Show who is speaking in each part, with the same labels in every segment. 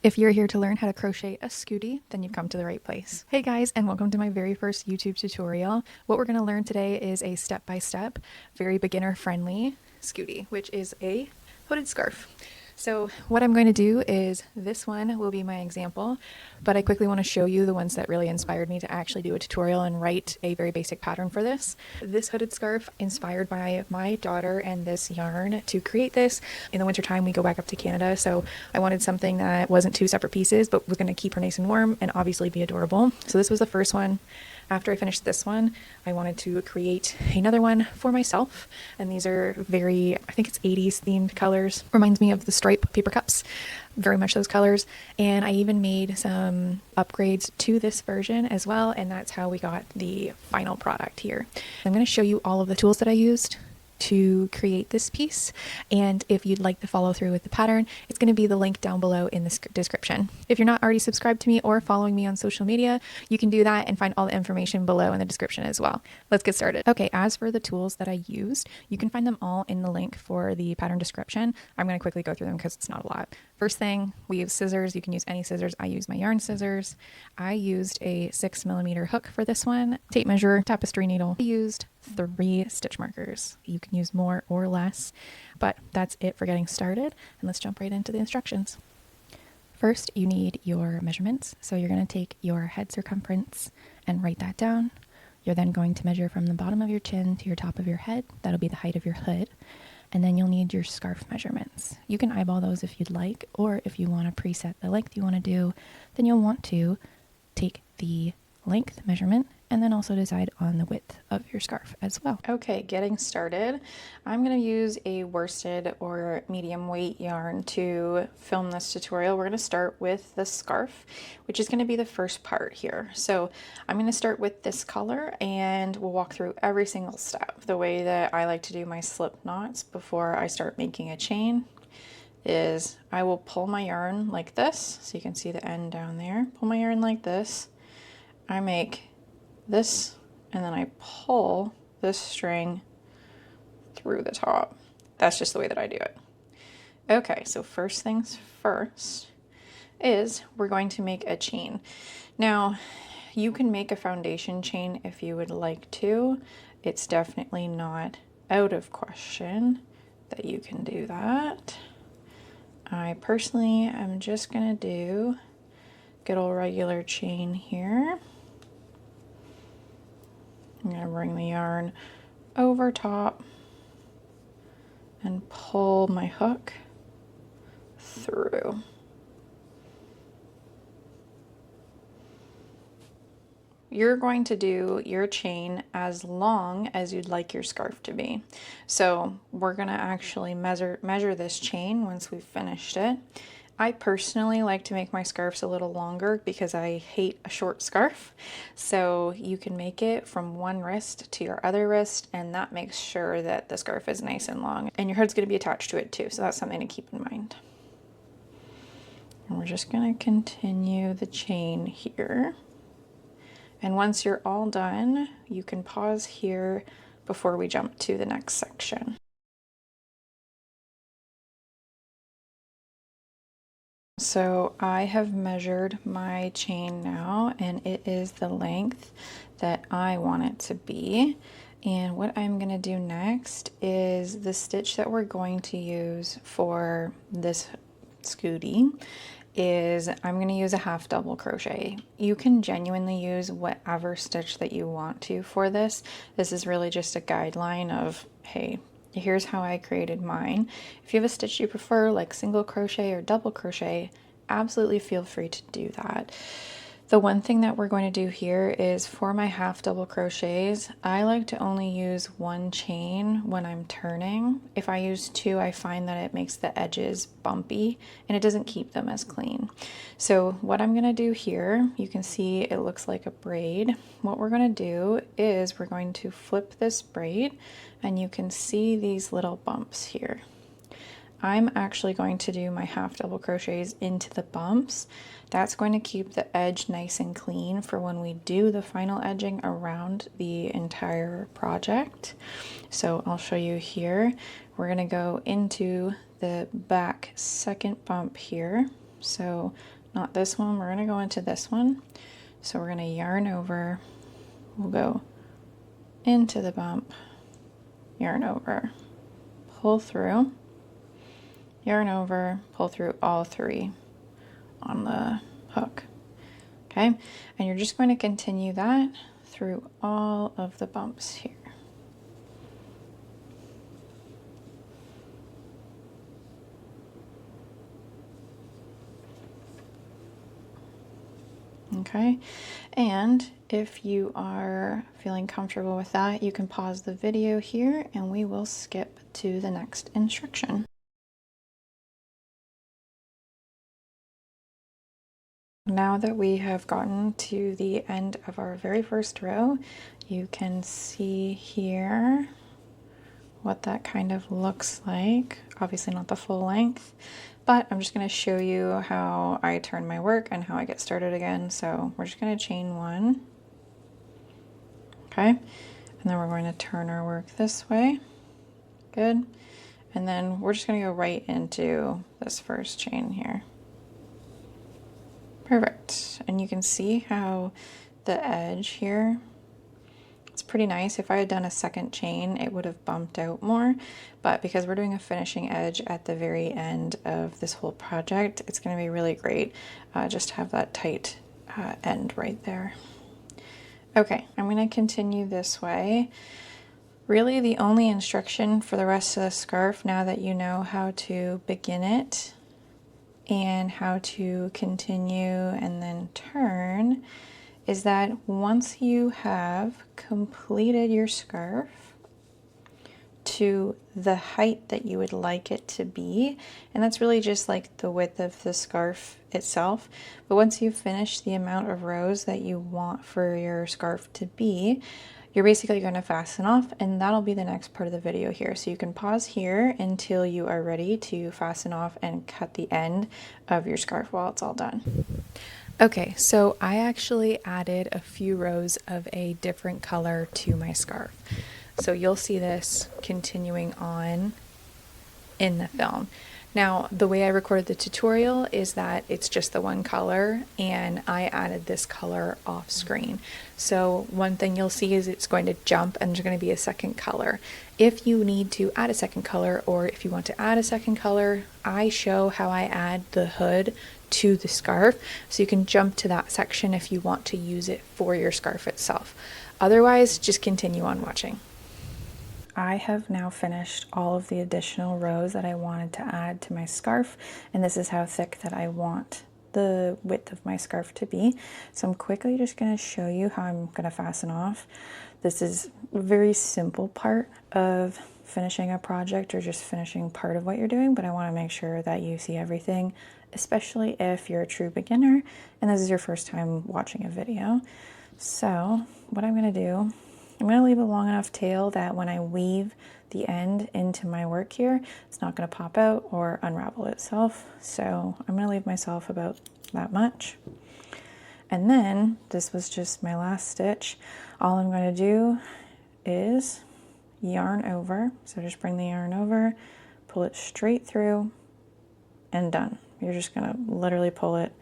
Speaker 1: If you're here to learn how to crochet a Scoodie, then you've come to the right place. Hey guys, and welcome to my very first YouTube tutorial. What we're going to learn today is a step-by-step, very beginner-friendly Scoodie, which is a hooded scarf. So what I'm going to do is, this one will be my example, but I quickly want to show you the ones that really inspired me to actually do a tutorial and write a very basic pattern for this. This hooded scarf inspired by my daughter and this yarn to create this. In the wintertime, we go back up to Canada, so I wanted something that wasn't two separate pieces, but was going to keep her nice and warm and obviously be adorable. So this was the first one. After I finished this one, I wanted to create another one for myself. And these are very, I think it's 80s themed colors. Reminds me of the stripe paper cups, very much those colors. And I even made some upgrades to this version as well. And that's how we got the final product here. I'm going to show you all of the tools that I used to create this piece, and if you'd like to follow through with the pattern, it's going to be the link down below in the description. If you're not already subscribed to me or following me on social media, you can do that and find all the information below in the description as well. Let's get started. Okay, as for the tools that I used, you can find them all in the link for the pattern description. I'm going to quickly go through them because it's not a lot. First thing, we use scissors. You can use any scissors. I use my yarn scissors. I used a 6mm hook for this one, tape measure, tapestry needle. I used 3 stitch markers. You can use more or less, but that's it for getting started. And let's jump right into the instructions. First, you need your measurements. So you're going to take your head circumference and write that down. You're then going to measure from the bottom of your chin to your top of your head. That'll be the height of your hood. And then you'll need your scarf measurements. You can eyeball those if you'd like, or if you want to preset the length you want to do, then you'll want to take the length measurement and then also decide on the width of your scarf as well. Okay, getting started. I'm going to use a worsted or medium weight yarn to film this tutorial. We're going to start with the scarf, which is going to be the first part here. So I'm going to start with this color and we'll walk through every single step. The way that I like to do my slip knots before I start making a chain is I will pull my yarn like this, so you can see the end down there. Pull my yarn like this. I make this, and then I pull this string through the top. That's just the way that I do it. Okay, so first things first is we're going to make a chain. Now, you can make a foundation chain if you would like to. It's definitely not out of question that you can do that. I personally am just gonna do good old regular chain here. I'm going to bring the yarn over top and pull my hook through. You're going to do your chain as long as you'd like your scarf to be. So we're going to actually measure this chain once we've finished it. I personally like to make my scarves a little longer because I hate a short scarf. So you can make it from one wrist to your other wrist, and that makes sure that the scarf is nice and long. And your hood's going to be attached to it too, so that's something to keep in mind. And we're just going to continue the chain here. And once you're all done, you can pause here before we jump to the next section. So I have measured my chain now, and it is the length that I want it to be. And what I'm going to do next is the stitch that we're going to use for this Scoodie is I'm going to use a half double crochet. You can genuinely use whatever stitch that you want to for this. This is really just a guideline of, hey, here's how I created mine. If you have a stitch you prefer, like single crochet or double crochet, absolutely feel free to do that. The one thing that we're going to do here is for my half double crochets, I like to only use one chain when I'm turning. If I use 2, I find that it makes the edges bumpy and it doesn't keep them as clean. So what I'm going to do here, you can see it looks like a braid. What we're going to do is we're going to flip this braid, and you can see these little bumps here. I'm actually going to do my half double crochets into the bumps. That's going to keep the edge nice and clean for when we do the final edging around the entire project. So I'll show you here. We're going to go into the back second bump here. So not this one, we're gonna go into this one. So we're gonna yarn over, we'll go into the bump, yarn over, pull through, yarn over, pull through all three on the hook. Okay, and you're just going to continue that through all of the bumps here. Okay, and if you are feeling comfortable with that, you can pause the video here and we will skip to the next instruction. Now that we have gotten to the end of our very first row, you can see here what that kind of looks like. Obviously not the full length, but I'm just going to show you how I turn my work and how I get started again. So we're just going to chain one. Okay, and then we're going to turn our work this way. Good. And then we're just going to go right into this first chain here. Perfect. And you can see how the edge here, it's pretty nice. If I had done a second chain, it would have bumped out more, but because we're doing a finishing edge at the very end of this whole project, it's going to be really great just to have that tight end right there. Okay, I'm going to continue this way. Really the only instruction for the rest of the scarf, now that you know how to begin it and how to continue and then turn, is that once you have completed your scarf to the height that you would like it to be, and that's really just like the width of the scarf itself, but once you've finished the amount of rows that you want for your scarf to be, you're basically going to fasten off, and that'll be the next part of the video here. So you can pause here until you are ready to fasten off and cut the end of your scarf while it's all done. Okay, so I actually added a few rows of a different color to my scarf. So you'll see this continuing on in the film. Now, the way I recorded the tutorial is that it's just the one color, and I added this color off screen. So one thing you'll see is it's going to jump and there's going to be a second color. If you need to add a second color, or if you want to add a second color, I show how I add the hood to the scarf, so you can jump to that section if you want to use it for your scarf itself. Otherwise, just continue on watching. I have now finished all of the additional rows that I wanted to add to my scarf, and this is how thick that I want the width of my scarf to be. So I'm quickly just going to show you how I'm going to fasten off. This is a very simple part of finishing a project or just finishing part of what you're doing, but I want to make sure that you see everything, especially if you're a true beginner and this is your first time watching a video. So what I'm going to do, I'm going to leave a long enough tail that when I weave the end into my work here, it's not going to pop out or unravel itself. So I'm going to leave myself about that much. And then this was just my last stitch. All I'm going to do is yarn over. So just bring the yarn over, pull it straight through, and done. You're just going to literally pull it,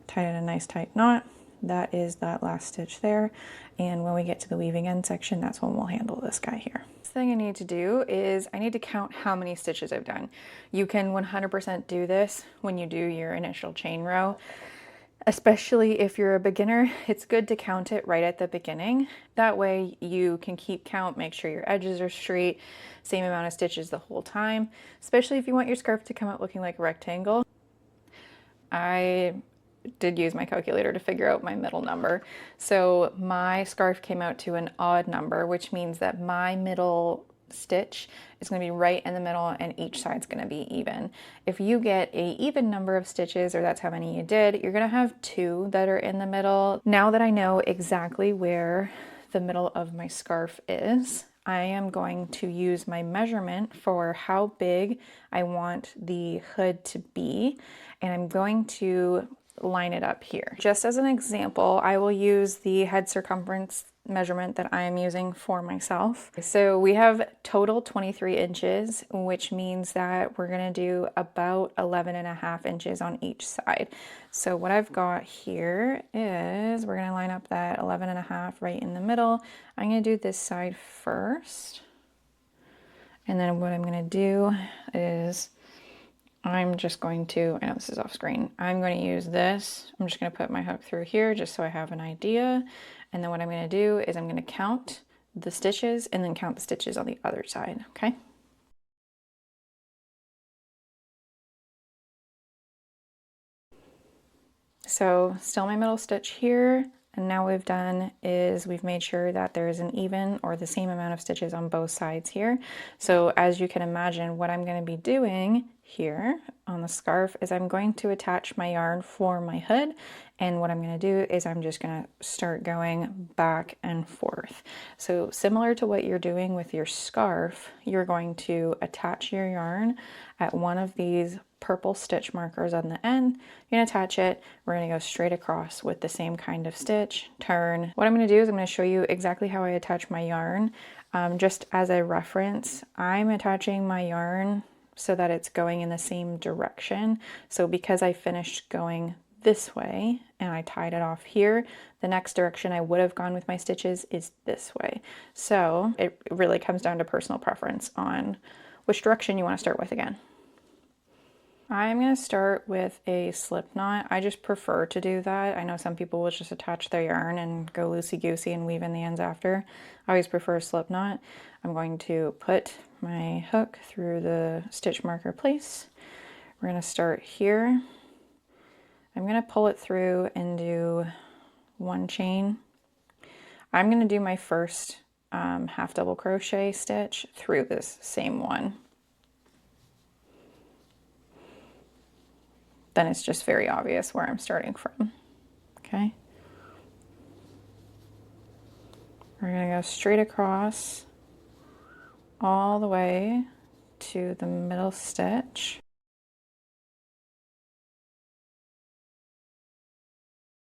Speaker 1: tie it in a nice tight knot. That is that last stitch there, and when we get to the weaving end section, that's when we'll handle this guy here. Next thing I need to do is I need to count how many stitches I've done. You can 100% do this when you do your initial chain row, especially if you're a beginner. It's good to count it right at the beginning. That way you can keep count, make sure your edges are straight, same amount of stitches the whole time, especially if you want your scarf to come out looking like a rectangle. I did use my calculator to figure out my middle number. So my scarf came out to an odd number, which means that my middle stitch is going to be right in the middle and each side's going to be even. If you get a even number of stitches, or that's how many you did, you're going to have two that are in the middle. Now that I know exactly where the middle of my scarf is, I am going to use my measurement for how big I want the hood to be, and I'm going to line it up here. Just as an example, I will use the head circumference measurement that I am using for myself. So we have total 23 inches, which means that we're gonna do about 11.5 inches on each side. So what I've got here is we're gonna line up that 11.5 right in the middle. I'm gonna do this side first. And then what I'm gonna do is I'm just going to, I know this is off screen, I'm going to use this. I'm just going to put my hook through here just so I have an idea. And then what I'm going to do is I'm going to count the stitches and then count the stitches on the other side, okay? So still my middle stitch here. And now what we've done is we've made sure that there is an even or the same amount of stitches on both sides here. So as you can imagine, what I'm going to be doing here on the scarf is I'm going to attach my yarn for my hood. And what I'm going to do is I'm just going to start going back and forth. So similar to what you're doing with your scarf, you're going to attach your yarn at one of these purple stitch markers on the end. You're going to attach it. We're going to go straight across with the same kind of stitch, turn. What I'm going to do is I'm going to show you exactly how I attach my yarn. Just as a reference, I'm attaching my yarn so that it's going in the same direction. So because I finished going this way and I tied it off here, the next direction I would have gone with my stitches is this way. So it really comes down to personal preference on which direction you want to start with again. I'm going to start with a slip knot. I just prefer to do that. I know some people will just attach their yarn and go loosey-goosey and weave in the ends after. I always prefer a slip knot. I'm going to put my hook through the stitch marker place. We're going to start here. I'm going to pull it through and do one chain. I'm going to do my first half double crochet stitch through this same one. Then it's just very obvious where I'm starting from, okay? We're gonna go straight across all the way to the middle stitch.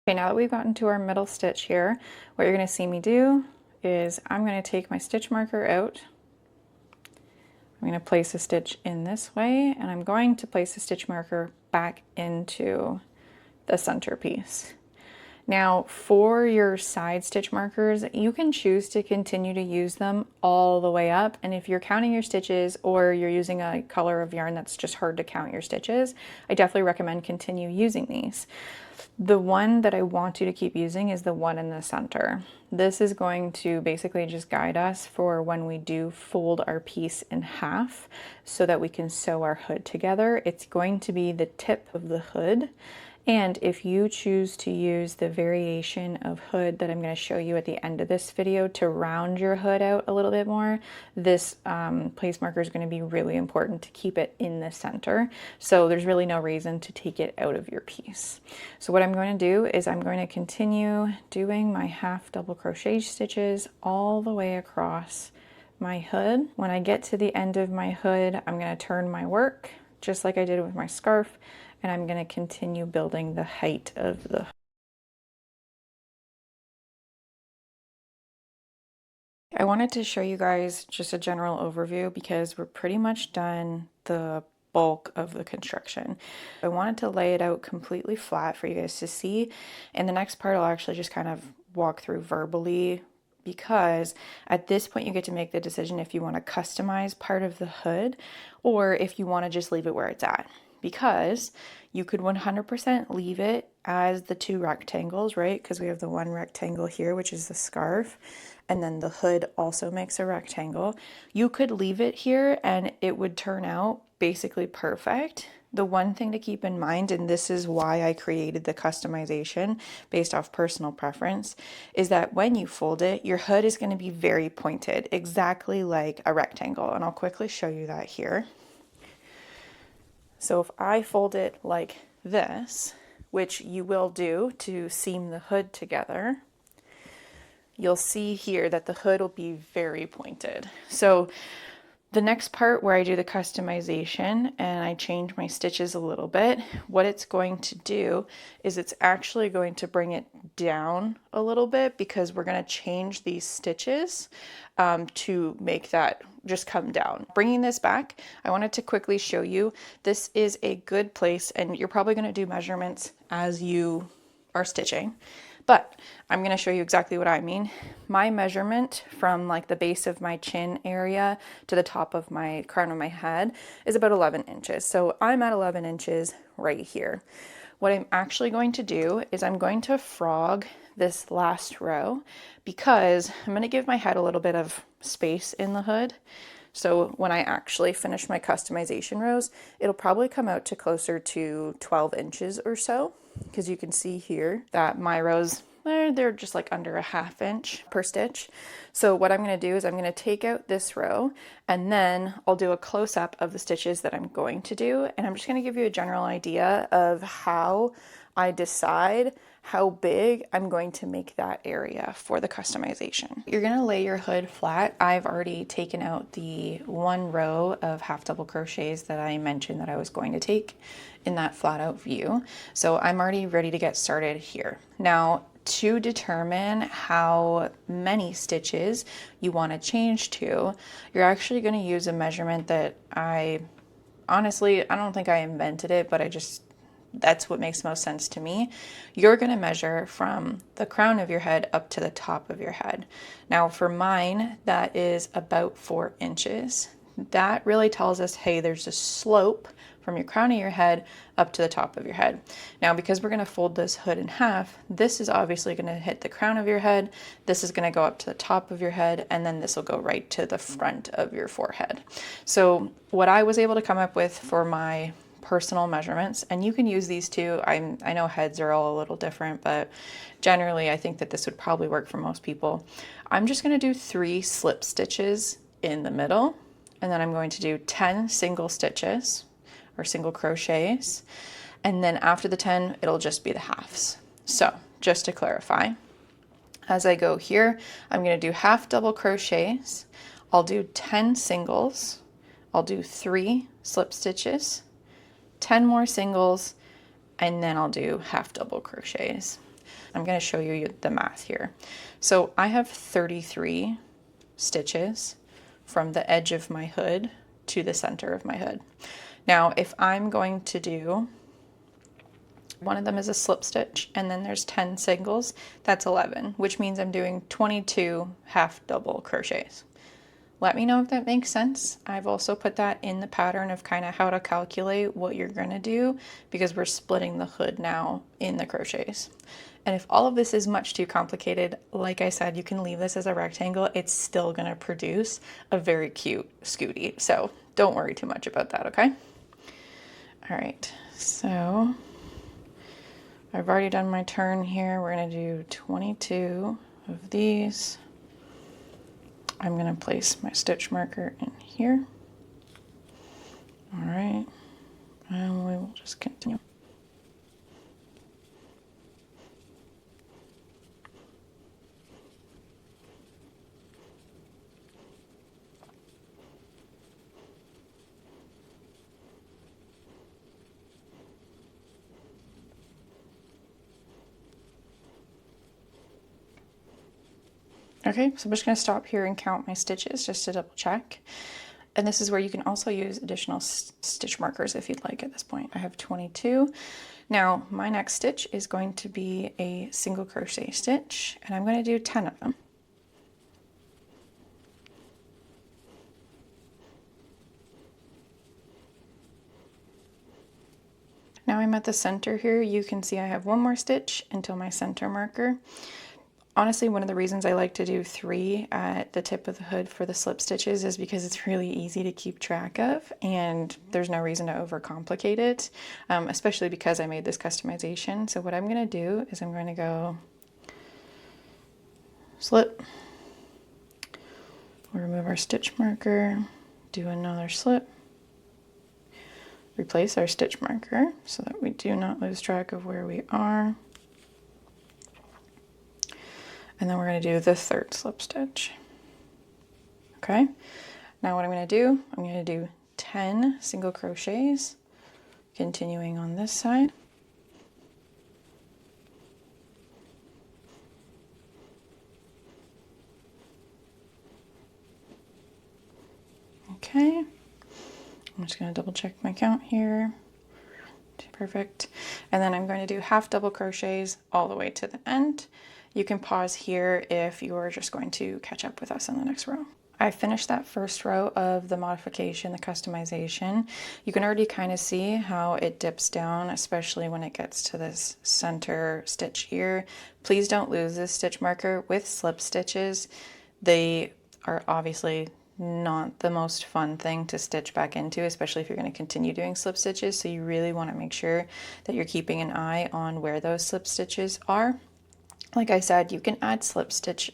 Speaker 1: Okay, now that we've gotten to our middle stitch here, what you're gonna see me do is I'm gonna take my stitch marker out. I'm going to place a stitch in this way, and I'm going to place a stitch marker back into the center piece. Now for your side stitch markers, you can choose to continue to use them all the way up. And if you're counting your stitches or you're using a color of yarn that's just hard to count your stitches, I definitely recommend continue using these. The one that I want you to keep using is the one in the center. This is going to basically just guide us for when we do fold our piece in half so that we can sew our hood together. It's going to be the tip of the hood. And if you choose to use the variation of hood that I'm going to show you at the end of this video to round your hood out a little bit more, this place marker is going to be really important to keep it in the center. So there's really no reason to take it out of your piece. So what I'm going to do is I'm going to continue doing my half double crochet stitches all the way across my hood. When I get to the end of my hood, I'm going to turn my work just like I did with my scarf, and I'm going to continue building the height of the. I wanted to show you guys just a general overview because we're pretty much done the bulk of the construction. I wanted to lay it out completely flat for you guys to see, and the next part I'll actually just kind of walk through verbally, because at this point you get to make the decision if you want to customize part of the hood or if you want to just leave it where it's at. Because you could 100% leave it as the two rectangles, right? Because we have the one rectangle here, which is the scarf, and then the hood also makes a rectangle. You could leave it here and it would turn out basically perfect. The one thing to keep in mind, and this is why I created the customization based off personal preference, is that when you fold it, your hood is going to be very pointed, exactly like a rectangle. And I'll quickly show you that here. So if I fold it like this, which you will do to seam the hood together, you'll see here that the hood will be very pointed. So The next part where I do the customization and I change my stitches a little bit, what it's going to do is it's actually going to bring it down a little bit because we're going to change these stitches to make that just come down. Bringing this back, I wanted to quickly show you, this is a good place, and you're probably going to do measurements as you are stitching. But I'm going to show you exactly what I mean. My measurement from like the base of my chin area to the top of my crown of my head is about 11 inches. So I'm at 11 inches right here. What I'm actually going to do is I'm going to frog this last row because I'm going to give my head a little bit of space in the hood. So when I actually finish my customization rows, it'll probably come out to closer to 12 inches or so. Because you can see here that my rows, they're just like under a ½ inch per stitch. So what I'm going to do is I'm going to take out this row and then I'll do a close-up of the stitches that I'm going to do. And I'm just going to give you a general idea of how I decide how big I'm going to make that area for the customization. You're going to lay your hood flat. I've already taken out the one row of half double crochets that I mentioned that I was going to take in that flat out view. So I'm already ready to get started here. Now, to determine how many stitches you want to change to, you're actually going to use a measurement that I don't think I invented it, but that's what makes most sense to me. You're going to measure from the crown of your head up to the top of your head. Now for mine, that is about 4 inches. That really tells us, hey, there's a slope from your crown of your head up to the top of your head. Now, because we're going to fold this hood in half, this is obviously going to hit the crown of your head, this is going to go up to the top of your head, and then this will go right to the front of your forehead. So what I was able to come up with for my personal measurements, and you can use these too. I know heads are all a little different, but generally I think that this would probably work for most people. I'm just going to do 3 slip stitches in the middle, and then I'm going to do 10 single stitches or single crochets, and then after the 10 it'll just be the halves. So just to clarify, as I go here, I'm going to do half double crochets, I'll do 10 singles, I'll do 3 slip stitches, 10 more singles, and then I'll do half double crochets. I'm going to show you the math here. So I have 33 stitches from the edge of my hood to the center of my hood. Now, if I'm going to do, one of them is a slip stitch, and then there's 10 singles, that's 11, which means I'm doing 22 half double crochets. Let me know if that makes sense. I've also put that in the pattern of kind of how to calculate what you're going to do, because we're splitting the hood now in the crochets. And if all of this is much too complicated, like I said, you can leave this as a rectangle. It's still going to produce a very cute Scoodie. So don't worry too much about that, okay? All right, so I've already done my turn here. We're going to do 22 of these. I'm going to place my stitch marker in here. All right, and we will just continue. Okay, so I'm just going to stop here and count my stitches just to double check. And this is where you can also use additional stitch markers if you'd like at this point. I have 22. Now my next stitch is going to be a single crochet stitch, and I'm going to do 10 of them. Now I'm at the center here. You can see I have one more stitch until my center marker. Honestly, one of the reasons I like to do 3 at the tip of the hood for the slip stitches is because it's really easy to keep track of, and there's no reason to overcomplicate it, especially because I made this customization. So what I'm going to do is I'm going to go slip, we'll remove our stitch marker, do another slip, replace our stitch marker so that we do not lose track of where we are. And then we're going to do the third slip stitch. Okay, Now what I'm going to do, I'm going to do 10 single crochets, continuing on this side. Okay, I'm just going to double check my count here. Perfect. And then I'm going to do half double crochets all the way to the end. You can pause here if you're just going to catch up with us on the next row. I finished that first row of the modification, the customization. You can already kind of see how it dips down, especially when it gets to this center stitch here. Please don't lose this stitch marker. With slip stitches, they are obviously not the most fun thing to stitch back into, especially if you're going to continue doing slip stitches. So you really want to make sure that you're keeping an eye on where those slip stitches are. Like I said, you can add stitch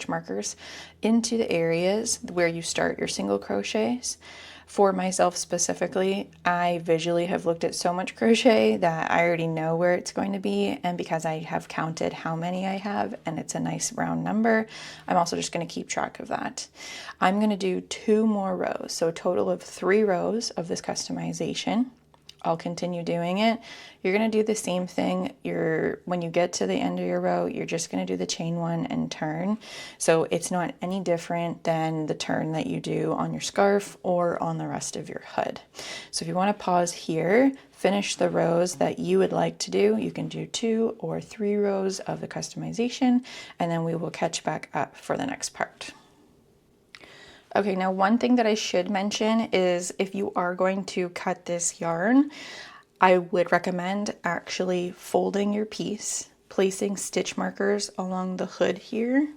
Speaker 1: markers into the areas where you start your single crochets. For myself specifically, I visually have looked at so much crochet that I already know where it's going to be, and because I have counted how many I have and it's a nice round number, I'm also just going to keep track of that. I'm going to do 2 more rows, so a total of 3 rows of this customization. I'll continue doing it. You're going to do the same thing. When you get to the end of your row, you're just going to do the chain 1 and turn. So it's not any different than the turn that you do on your scarf or on the rest of your hood. So if you want to pause here, finish the rows that you would like to do, you can do 2 or 3 rows of the customization, and then we will catch back up for the next part. Okay, now one thing that I should mention is if you are going to cut this yarn, I would recommend actually folding your piece, placing stitch markers along the hood here.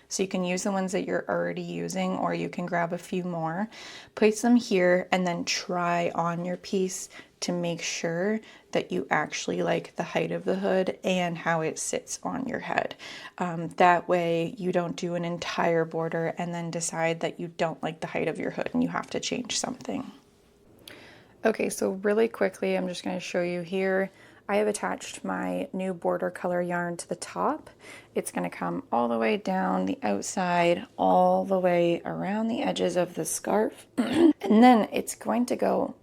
Speaker 1: So you can use the ones that you're already using, or you can grab a few more, place them here, and then try on your piece to make sure that you actually like the height of the hood and how it sits on your head. That way you don't do an entire border and then decide that you don't like the height of your hood and you have to change something. Okay, so really quickly, I'm just going to show you here. I have attached my new border color yarn to the top. It's going to come all the way down the outside, all the way around the edges of the scarf. And then it's going to go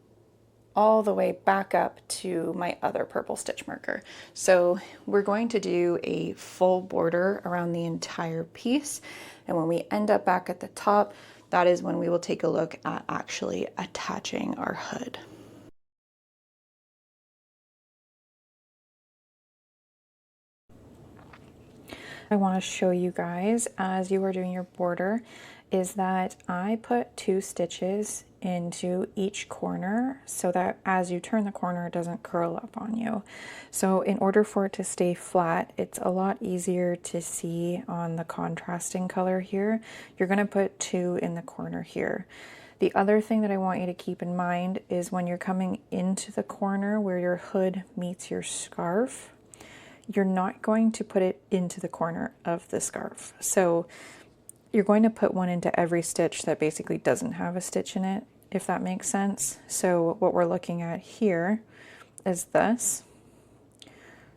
Speaker 1: all the way back up to my other purple stitch marker. So we're going to do a full border around the entire piece. And when we end up back at the top, that is when we will take a look at actually attaching our hood. I want to show you guys as you are doing your border is that I put 2 stitches into each corner so that as you turn the corner it doesn't curl up on you. So in order for it to stay flat, it's a lot easier to see on the contrasting color here. You're going to put 2 in the corner here. The other thing that I want you to keep in mind is when you're coming into the corner where your hood meets your scarf, you're not going to put it into the corner of the scarf. So you're going to put 1 into every stitch that basically doesn't have a stitch in it, if that makes sense. So what we're looking at here is this.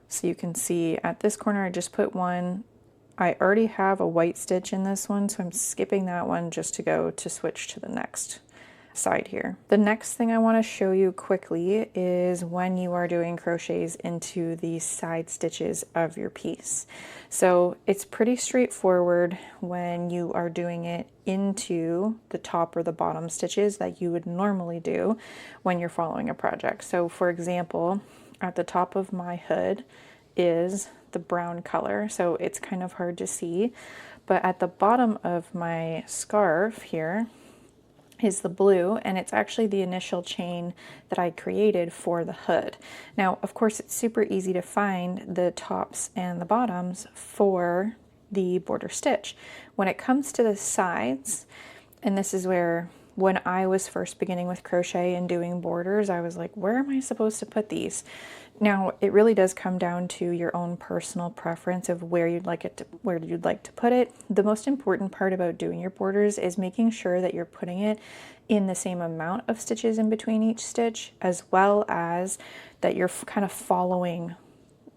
Speaker 1: So you can see at this corner, I just put 1. I already have a white stitch in this one, so I'm skipping that one just to go to switch to the next side here. The next thing I want to show you quickly is when you are doing crochets into the side stitches of your piece. So it's pretty straightforward when you are doing it into the top or the bottom stitches that you would normally do when you're following a project. So for example, at the top of my hood is the brown color, so it's kind of hard to see, but at the bottom of my scarf here is the blue, and it's actually the initial chain that I created for the hood. Now, of course, it's super easy to find the tops and the bottoms for the border stitch. When it comes to the sides, and this is where when I was first beginning with crochet and doing borders, I was like, where am I supposed to put these? Now, it really does come down to your own personal preference of where you'd like to put it. The most important part about doing your borders is making sure that you're putting it in the same amount of stitches in between each stitch, as well as that you're kind of following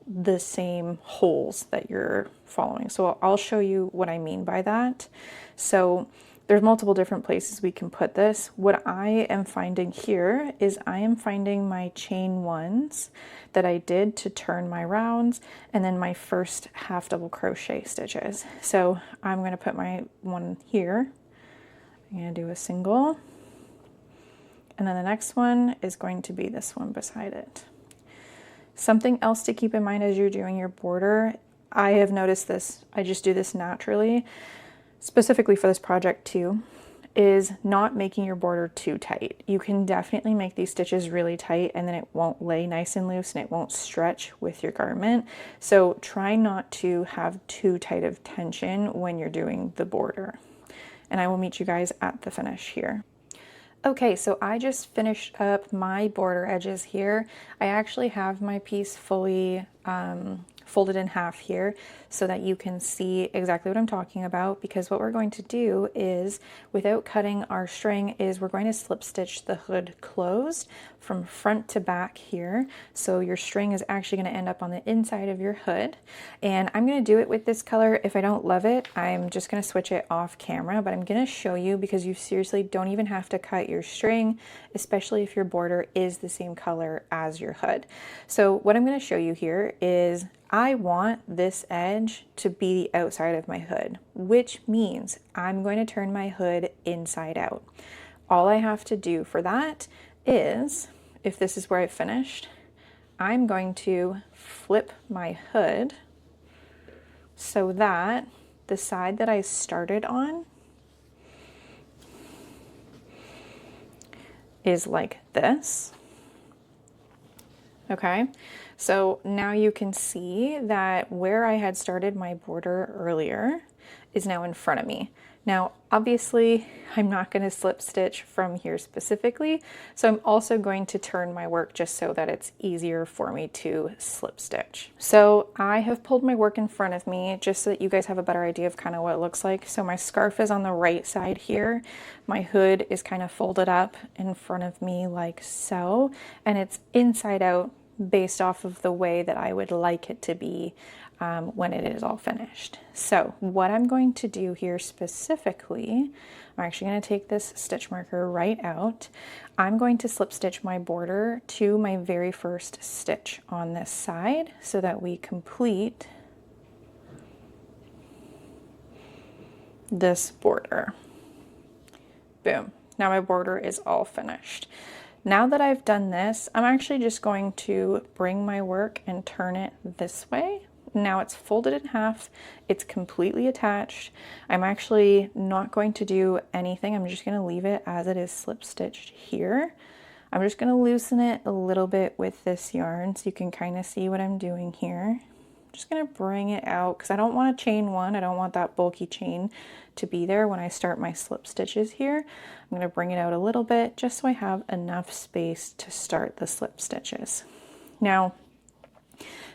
Speaker 1: the same holes that you're following. So I'll show you what I mean by that. So there's multiple different places we can put this. What I am finding here is I am finding my chain ones that I did to turn my rounds, and then my first half double crochet stitches. So I'm going to put my one here. I'm going to do a single, and then the next one is going to be this one beside it. Something else to keep in mind as you're doing your border, I have noticed this, I just do this naturally, specifically for this project too, is not making your border too tight. You can definitely make these stitches really tight and then it won't lay nice and loose and it won't stretch with your garment. So try not to have too tight of tension when you're doing the border. And I will meet you guys at the finish here. Okay, so I just finished up my border edges here. I actually have my piece fully folded in half here so that you can see exactly what I'm talking about, because what we're going to do is, without cutting our string, is we're going to slip stitch the hood closed from front to back here. So your string is actually going to end up on the inside of your hood, and I'm going to do it with this color. If I don't love it, I'm just going to switch it off camera, but I'm going to show you because you seriously don't even have to cut your string, especially if your border is the same color as your hood. So what I'm going to show you here is I want this edge to be the outside of my hood, which means I'm going to turn my hood inside out. All I have to do for that is, if this is where I finished, I'm going to flip my hood so that the side that I started on is like this. Okay, so now you can see that where I had started my border earlier is now in front of me. Now, obviously, I'm not going to slip stitch from here specifically, so I'm also going to turn my work just so that it's easier for me to slip stitch. So I have pulled my work in front of me just so that you guys have a better idea of kind of what it looks like. So my scarf is on the right side here. My hood is kind of folded up in front of me like so, and it's inside out based off of the way that I would like it to be when it is all finished. So what I'm going to do here specifically, I'm actually going to take this stitch marker right out. I'm going to slip stitch my border to my very first stitch on this side so that we complete this border. Boom. Now my border is all finished. Now that I've done this, I'm actually just going to bring my work and turn it this way. Now it's folded in half, it's completely attached. I'm actually not going to do anything. I'm just going to leave it as it is slip stitched here. I'm just going to loosen it a little bit with this yarn so you can kind of see what I'm doing here. I'm just going to bring it out because I don't want to chain one. I don't want that bulky chain to be there when I start my slip stitches here. I'm going to bring it out a little bit just so I have enough space to start the slip stitches. Now,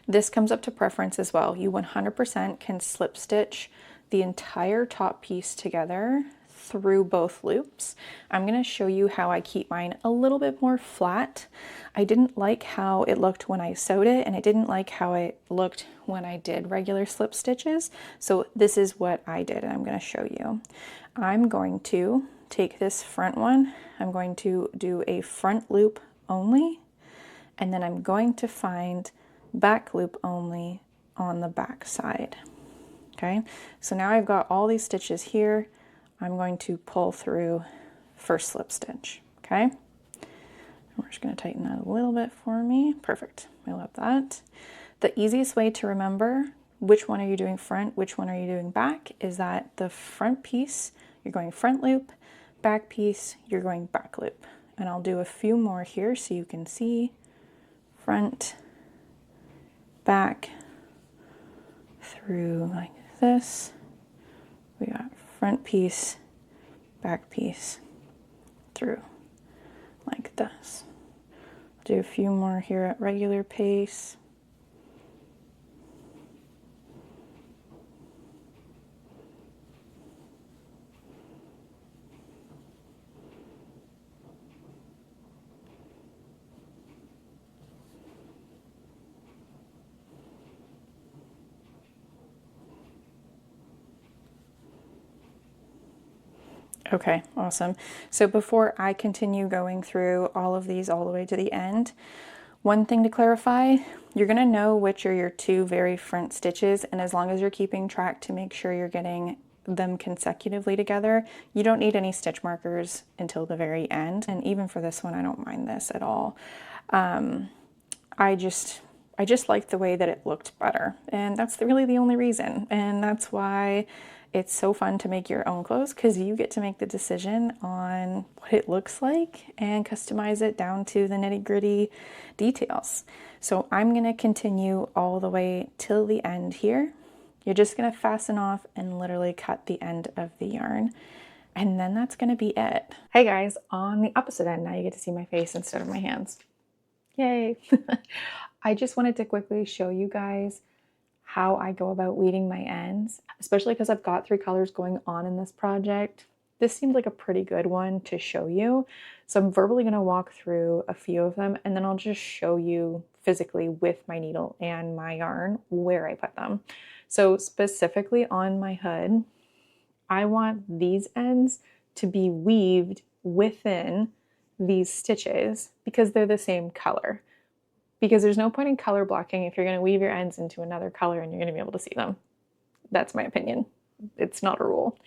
Speaker 1: this comes up to preference as well. You 100% can slip stitch the entire top piece together through both loops. I'm going to show you how I keep mine a little bit more flat. I didn't like how it looked when I sewed it, and I didn't like how it looked when I did regular slip stitches. So this is what I did, and I'm going to show you. I'm going to take this front one, I'm going to do a front loop only, and then I'm going to find back loop only on the back side. Okay, so now I've got all these stitches here. I'm going to pull through first slip stitch. Okay, we're just going to tighten that a little bit for me. Perfect. I love that. The easiest way to remember which one are you doing front, which one are you doing back, is that the front piece you're going front loop, back piece you're going back loop. And I'll do a few more here so you can see front, back, through like this. We got front piece, back piece, through like this. Do a few more here at regular pace. Okay, awesome. So before I continue going through all of these all the way to the end, one thing to clarify, you're gonna know which are your two very front stitches, and as long as you're keeping track to make sure you're getting them consecutively together, you don't need any stitch markers until the very end. And even for this one, I don't mind this at all. I just liked the way that it looked better, and that's really the only reason. And that's why it's so fun to make your own clothes, because you get to make the decision on what it looks like and customize it down to the nitty-gritty details. So I'm gonna continue all the way till the end here. You're just gonna fasten off and literally cut the end of the yarn. And then that's gonna be it. Hey guys, on the opposite end, now you get to see my face instead of my hands. Yay! I just wanted to quickly show you guys how I go about weaving my ends, especially because I've got 3 colors going on in this project. This seemed like a pretty good one to show you. So I'm verbally going to walk through a few of them, and then I'll just show you physically with my needle and my yarn where I put them. So specifically on my hood, I want these ends to be weaved within these stitches because they're the same color. Because there's no point in color blocking if you're going to weave your ends into another color and you're going to be able to see them. That's my opinion. It's not a rule.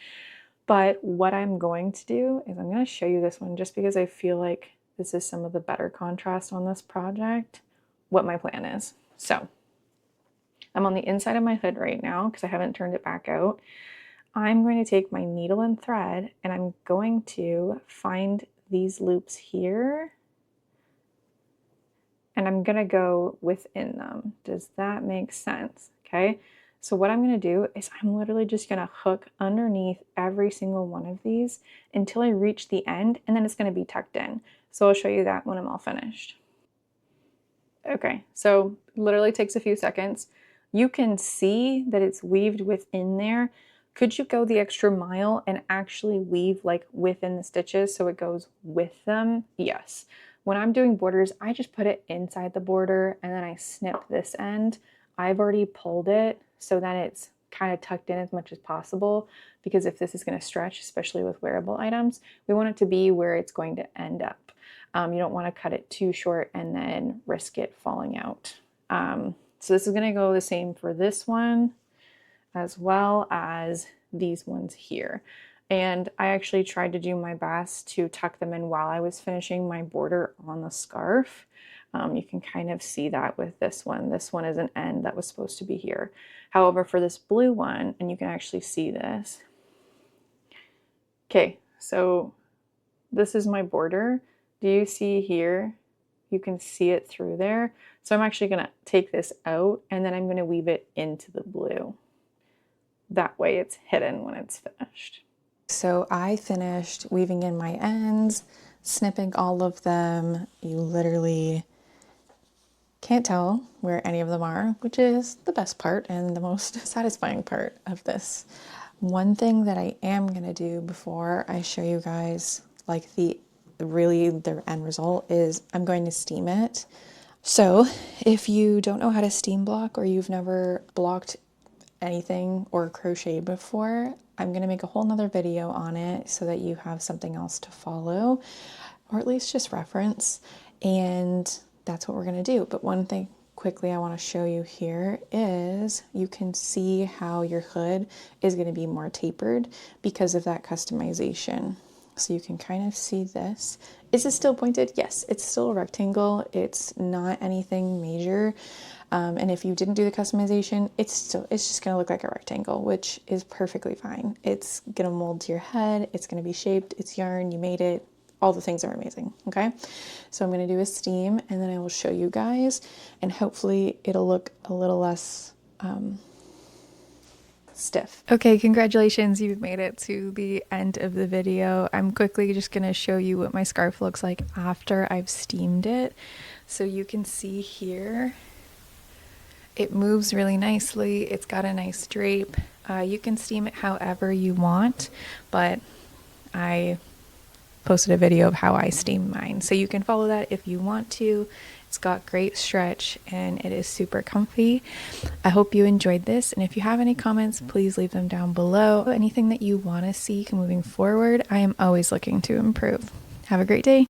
Speaker 1: But what I'm going to do is I'm going to show you this one just because I feel like this is some of the better contrast on this project, what my plan is. So I'm on the inside of my hood right now because I haven't turned it back out. I'm going to take my needle and thread and I'm going to find these loops here. And I'm gonna go within them. Does that make sense? Okay, so what I'm gonna do is I'm literally just gonna hook underneath every single one of these until I reach the end, and then it's gonna be tucked in. So I'll show you that when I'm all finished. Okay, so literally takes a few seconds. You can see that it's weaved within there. Could you go the extra mile and actually weave like within the stitches so it goes with them? Yes. When I'm doing borders, I just put it inside the border and then I snip this end. I've already pulled it so that it's kind of tucked in as much as possible, because if this is going to stretch, especially with wearable items, we want it to be where it's going to end up. You don't want to cut it too short and then risk it falling out. So this is going to go the same for this one as well as these ones here. And I actually tried to do my best to tuck them in while I was finishing my border on the scarf. You can kind of see that with this one. This one is an end that was supposed to be here. However, for this blue one, and you can actually see this. Okay, so this is my border. Do you see here? You can see it through there. So I'm actually gonna take this out and then I'm gonna weave it into the blue. That way it's hidden when it's finished. So I finished weaving in my ends, snipping all of them. You literally can't tell where any of them are, which is the best part and the most satisfying part of this. One thing that I am gonna do before I show you guys like the end result is I'm going to steam it. So if you don't know how to steam block or you've never blocked anything or crochet before, I'm going to make a whole nother video on it so that you have something else to follow, or at least just reference, and that's what we're going to do. But one thing quickly I want to show you here is you can see how your hood is going to be more tapered because of that customization. So you can kind of see this. Is it still pointed? Yes, it's still a rectangle. It's not anything major. And if you didn't do the customization, it's just going to look like a rectangle, which is perfectly fine. It's going to mold to your head. It's going to be shaped. It's yarn. You made it. All the things are amazing. Okay. So I'm going to do a steam and then I will show you guys, and hopefully it'll look a little less, stiff. Okay, congratulations, you've made it to the end of the video. I'm quickly just going to show you what my scarf looks like after I've steamed it. So you can see here, it moves really nicely. It's got a nice drape. You can steam it however you want, but I posted a video of how I steam mine. So you can follow that if you want to. It's got great stretch and it is super comfy. I hope you enjoyed this, and if you have any comments, please leave them down below. Anything that you want to see moving forward, I am always looking to improve. Have a great day.